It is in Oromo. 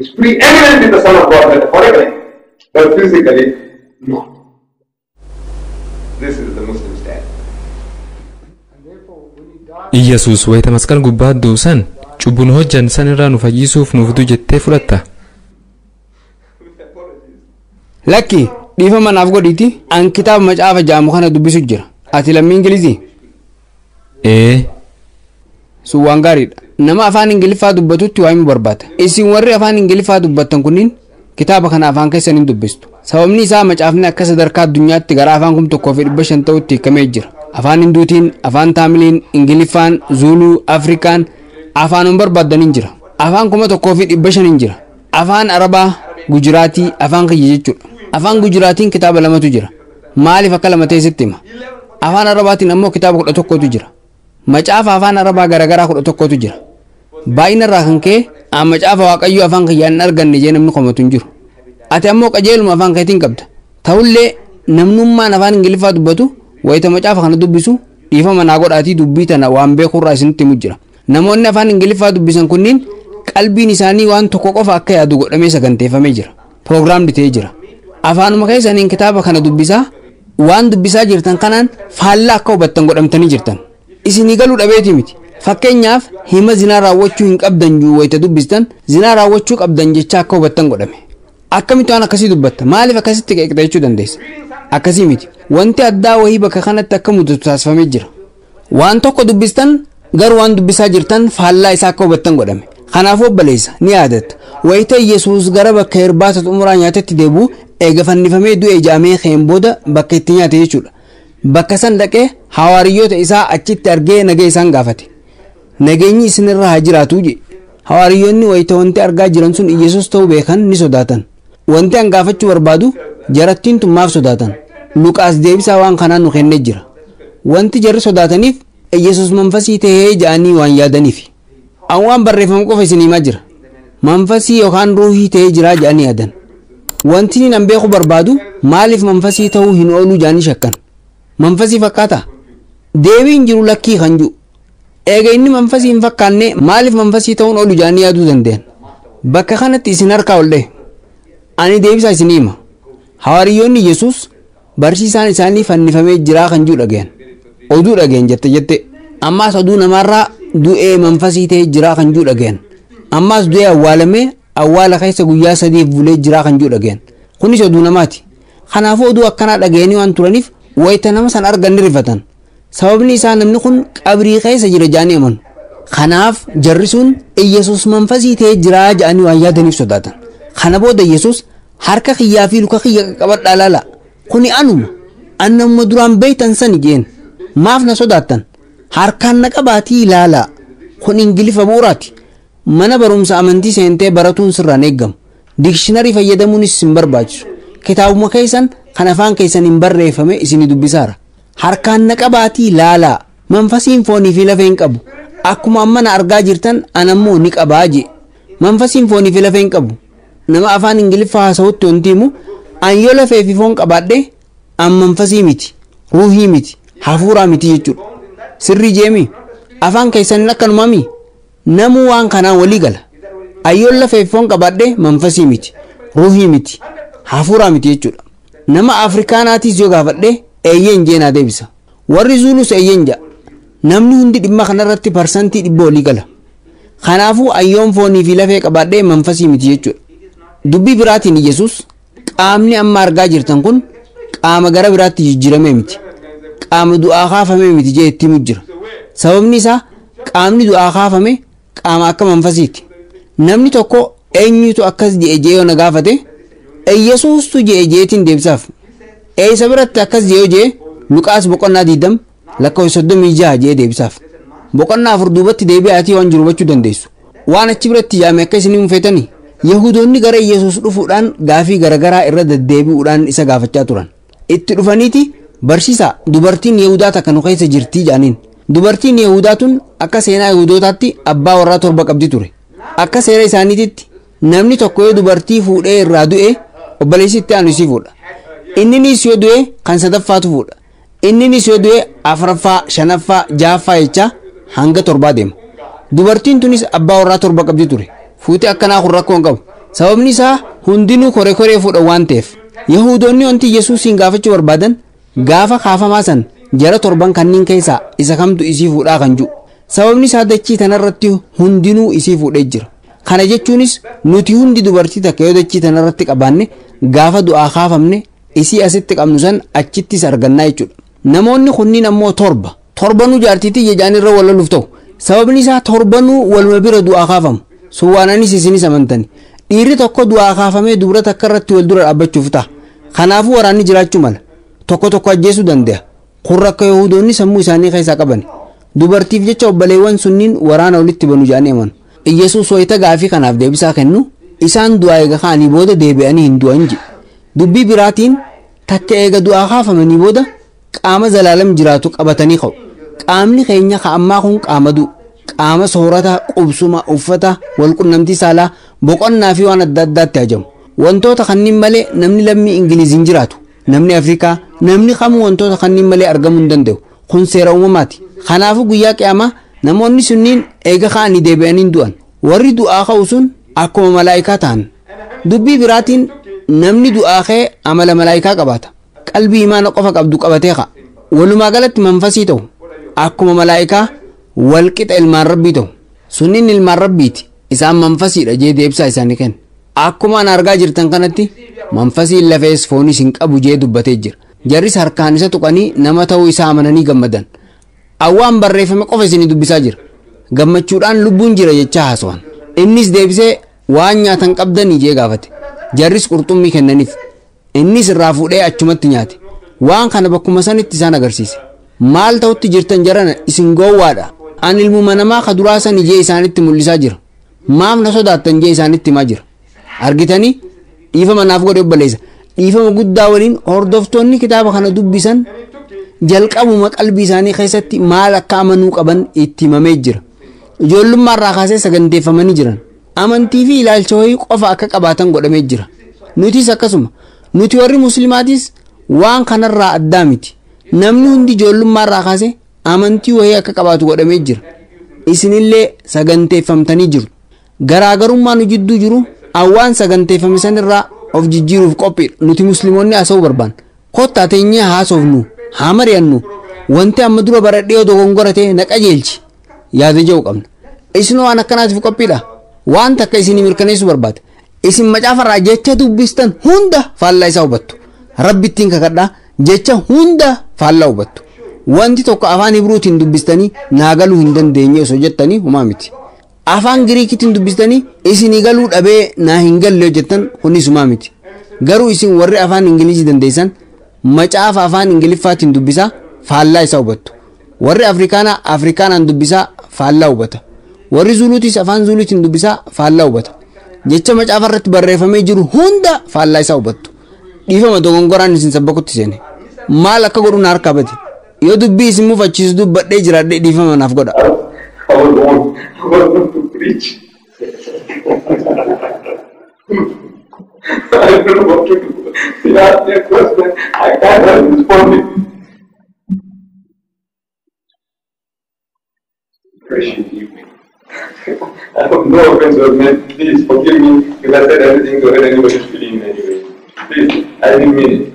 is preeminent in the Son of God metaphorically, but physically not. This is the Muslim stand. Yesus wayita masqal gubbaa duusan cubbun hojjan san irraa nu fayyisuuf nuuf fidu jettee fudhatta. Lakki dhiifa manaaf godhiiti an kitaaba macaafa jaamu kana dubbisu jira. Ati lammii Ingilizii? Sun waan gaariidha. Nama afaan Ingiliffaa dubbatutti waa himu barbaada. Isin warri afaan Ingiliffaa dubbattan kunniin kitaaba kana afaan keessaniin dubbistu. Sababni isaa macaafni akka sadarkaa addunyaatti gara afaan 1500 ta'utti hiikamee jira. Afaan Hinduutiin, afaan Taamiliin, Ingiliffaan, Zuluu, Afrikaan afaan barbaadaniin jira. Afaan 1500 jira. Afaan Arabaa, Gujuraatii, afaan kiyya jechuudha. Afaan Gujuraatiin kitaaba lamatu jira. Maaliif akka lama ta'eesitti hima? Afaan Arabaatiin ammoo kitaaba 11tu jira. Macaafa afaan Arabaa garagaraa 11tu jira. Baay'ina irraa kan ka'e macaafa Waaqayyoo afaan kiyyaan hin arganne jee namni komatu hin jiru. Ati ammoo qajeeluma afaan keetiin qabda. Ta'ullee namnummaan afaan Ingiliffaa dubbatu wayita macaafa kana dubbisu dhiifama naa godhaatii dubbii tana waan beekurraa isinitti himu jira. Namoonni afaan Ingiliffaa dubbisan kunniin qalbiin isaanii waan tokko qofa akka yaadu godhamee saganteeffamee jira. Proogiraamdi ta'ee jira. Afaanuma keessaniin kitaaba kana dubbisaa waan dubbisaa jirtan kanaan faallaa akka hubattan godhamtanii jirtan. Isinii galuu dhabeetii miti. Fakkeenyaaf hima zinaa raawwachuu hin qabdan juu wayita dubbistan zinaa raawwachuu qabdan jecha akka hubattan godhame. Akkamitti waan akkasii dubbatta? Maaliif akkasitti qeeqxa jechuu dandeessa? Akkasii miti. Wanti addaa wahii bakka kanatti akka mudatu taasifamee jira. Waan tokko dubbistan garuu waan dubbisaa jirtan faallaa isaa akka hubattan godhame. Kanaafuu obbaleessa ni yaadatta. Wayita Yesuus gara bakka irbaata xumuraa nyaatatti deebi'u eega fannifamee du'e jaamee ka'een booda bakka itti nyaate jechuudha. Bakka san dhaqee hawaariyyoota isaa achitti argee nagaa isaan gaafate. Nageenyi isinirra haa jiraatu jedhe. Hawaariyyoonni wayita wanti argaa jiran sun Yesuus ta'uu beekan ni sodaatan. Wanti an gaafachuu barbaadu jarattiin tun maaf sodaatan? Luqaas deebisaa waan kanaan nu kennee jira. Wanti jarri sodaataniif Yesuus manfasii ta'ee ja'anii waan yaadaniif. An waan barreeffamu qofa isin himaa jira. Manfasii yookaan ruuhii ta'ee jira ja'anii yaadan. Wanti nan beeku barbaadu maaliif manfasii ta'uu hin oolu ja'anii shakkan? Manfasii fakkaata? Deebiin jiru lakkii kan jiru. Eega inni manfasii hin fakkaanne maaliif manfasii ta'uun oolu ja'anii yaaduu danda'an? Bakka kanatti isin harkaa ol dha'e. Ani deebisaa isin hima. Hawaariyyoonni Yesuus barsiisaan isaanii fannifamee jira kan jiru dhagayan. Oduu dhagayan jette. Ammaas oduu namaarraa du'ee manfasii ta'ee jira kan jiru dhagayan. Ammaas du'ee awwaalamee awwaala keessa guyyaa 3 bulee jira kan jiru dhagayan. Kunis oduu namaati. Kanaafuu oduu akkanaa dhagayanii waan turaniif wayita nama san argan ni rifatan. Sababni isaa namni kun qabrii keessa jira ja'anii amanu. Kanaaf jarri sun Yesuus manfasii ta'ee jira ja'anii waan yaadaniif sodaatan. Kana booda Yesuus harka kiyyaa fi luka kiyya qabadhaa laala. Kuni anuma. Annamuma duraan beeytan sani jeen. Maaf na sodaattan? Harkaan na qabaatii ilaala. Kun Ingiliffa bu'uuraati. Mana barumsa amantii seentee baratuun sirraan eeggamu. Diikshinarii fayyadamuunis hin barbaachisu. Kitaabuma keessan kan afaan keessan hin barreeffame isin dubbisaara. Harkaan na qabaatii ilaala. Manfasiin foonii fi lafeen qabu. Akkuma amma na argaa jirtan anammoo ni qabaa jee. Manfasiin foonii fi lafeen qabu. Nama afaan Ingiliffaa haasawutti wanti himu an yoo lafee fi foon qabaadhe an manfasii miti, ruuhii miti, hafuuraa miti jechuudha. Sirrii jeemi afaan keessaniin akkanumami namuu waan kanaan walii gala. An yoo lafee fi foon qabaadhe manfasii miti, ruuhii miti, hafuuraa miti jechuudha. Nama Afrikaanaatis yoo gaafadhe eeyyeen jeenaa deebisa. Warri Zuulus eeyyeen ja'a. Namni hundi dhimma kanarratti parsantii 100 walii gala. Kanaafuu an yoon foonii fi lafee qabaadhe manfasii miti jechuudha. Dubbii biraatiin Yesuus qaamni amma argaa jirtan kun qaama gara biraatti jijjiiramee miti. Qaama du'aa kaafamee miti jee itti himu jira. Sababni isaa qaamni du'aa kaafame qaama akka manfasiiti. Namni tokko eenyutu akkas jee yoo na gaafate Yesuustu jeetiin deebisaaf. Isa biratti akkas jee Luqaas boqonnaa 20 lakkoofsa 36 jee deebisaaf. Boqonnaa 4 duubatti deebi'aatii waan jiru hubachuu dandeessu. Waan achi biratti yaame akka isin himfeetanii Yahudoonni gara Yesuus dhufuudhaan gaafii garagaraa irra deddeebi'uudhaan isa gaafachaa turan. Itti dhufaniiti barsiisaa dubartiin Yahudaa takka nu keessa jirtii jaaniin. Dubartiin Yahudaa tun akka seenaa Yahudootaatti abbaa warraa 7 qabdi ture. Akka seera isaaniititti namni tokko yoo dubartii fuudhee irraa du'e obboleessi itti aanu isii fuudha. Inninis yoo du'e kan sadaffaatu fuudha. Inninis yoo du'e afuraffaa, shanaffaa, ja'affaa jecha hanga 7 deema. Dubartiin tunis abbaa warraa 7 qabdi ture. Fuute akkanaa kun rakkoon qabu. sababni isaa hundinuu koree koree fuudha waan ta'eef. Yahudoonni wanti Yesuusiin gaafachuu barbaadan gaafa kaafamaa san jara torban kanneen keessaa isa kamtu isii fuudhaa kan jiru. Sababni isaa dachii tanarratti hundinuu isii fuudhee jira. Kana jechuunis nuti hundi dubartii takka yoo dachii tanarratti qabaanne gaafa du'aa kaafamne isii asitti qabnu san achittis argannaa jechuudha. Namoonni kunniin ammoo torbanuu jaartiitii jejaan irra wal loluuf ta'u. Sababni isaa torbanuu waluma bira du'aa kaafamu. Suwaananis isinis amantani. Dhiirri tokko du'aa kaafamee dubara takka irratti wal dura dhaabbachuuf ta'a. Kanaafuu waraanni jiraachuu mala. Tokko ajjeesuu danda'a. Kun akka Yahudoonni sammuu isaanii keessaa qaban. Dubartiif jecha obboleewwan sunniin waraana walitti banu jedhanii amanu. Yesuus wayita gaafii kanaaf deebisaa kennu isaan du'aa eega ka'anii booda deebi'anii hin du'an jedhe. Dubbii biraatiin takka eega du'aa kaafamanii booda qaama zalaalam jiraatu qabatanii ka'u. Qaamni keenya ka'ammaa kun qaama soorata, qubsuma, uffata, walqunnamtii saalaa, boqonnaa fi waan adda addaatti hajamu. Wantoota kanneen malee namni lammii Ingiliiziin jiraatu, namni Afrikaa, namni kamuu wantoota kanneen malee argamuu hin danda'u. Kun seera uumamaati. Kanaafuu guyyaa qiyaamaa namoonni sunniin eega ka'anii deebi'anii hin du'an. Warri du'aa ka'u sun akkuma malaayikaa ta'an. Dubbii biraatiin namni du'aa ka'e amala malaayikaa qabaata. Qalbii imaana qofa qabdu qabatee ka'a. Walumaa galatti manfasii ta'u. Akkuma malaayikaa walqixa ilmaan rabbii ta'u. Sunniin ilmaan rabbiiti. Isaan manfasiidha jee deebsaa isaanii kenna. Akkuma an argaa jirtan kanatti manfasiin lafees foonis hin qabu jee dubbatee jira. Jarris harkaan isa tuqanii nama ta'uu isaa amananii gammadan. Awwaan barreeffame qofa isinii dubbisaa jira. Gammachuudhaan lubbuun jira jechaa haasawan. Innis deebisee waan nyaatan qabdanii jee gaafate. Jarris qurxummii kennaniif. Innis irraa fuudhee achumatti nyaate. Waan kana bakkuma sanitti isaan agarsiise. Maal ta'utti jirtan jarana isin gowwaadha. An ilmuma namaa kaduraa san ijee isaanitti mul'isaa jira. Maaf na sodaattan jee isaanitti himaa jira. Argitanii dhiifama naaf godhe obboleessa. Dhiifama guddaa waliin hordoftoonni kitaaba kana dubbisan jalqabuma qalbii isaanii keessatti maal akka amanuu qaban itti himamee jira. Ijoollummaa irraa kaasee saganteeffamanii jiran. Amantii fi ilaalcha wayii qofa akka qabaatan godhamee jira. Nutis akkasuma. Nuti warri muslimaatis waan kanarraa addaa miti. Namni hundi ijoollummaa irraa kaasee amantii wayii akka qabaatu godhamee jira. Isinillee saganteeffamtanii jiru. Garaagarummaa nu jidduu jiru awwaan saganteeffame sanirraa of jijjiiruuf qophiidha. Nuti musliimoonni haasa'uu barbaanna. Kottaa teenyee haasofnu, haa mari'annu. Wanti amma dura baradhee dogongorate na qajeelchi. Yaada jedhu qabna. Isinoo waan akkanaatiif qophiidha. Waan takka isinii mirkaneessuu barbaada. Isin macaafarraa jecha dubbistan hunda faallaa isaa hubattu. Rabbittiin kakadhaa jecha hunda faallaa hubattu. Wanti tokko afaan Ibruutiin dubbistanii naa galuu hin dandeenye osoo jettanii humaa miti. Afaan Giriikitiin dubbistanii isinii galuu dhabee naa hin galle hojjettan kunis humaa miti. Garuu isin warri afaan Ingilizii dandeessan macaafa afaan Ingiliffaatiin dubbisaa faallaa isaa hubattu. Warri Afrikaanaan dubbisaa faallaa hubata. Warri Zuluutis afaan Zuluutiin dubbisaa faallaa hubata. Jecha macaafa irratti barreeffamee jiru hunda faallaa isaa hubattu. Dhiifama dogongoraan isin sabbakutti seene. Maal akka godhu na harkaa bate. Yoo dubbii isin mufachiisu dubbadhee jiraadhee dhiifama naaf godha. I want to preach. I don't know what to do. He asked me a question. I can't respond it. Gracious evening. I hope no offense was meant. Please forgive me if I said anything to hurt anybody's feeling in any way. Please, I didn't mean it.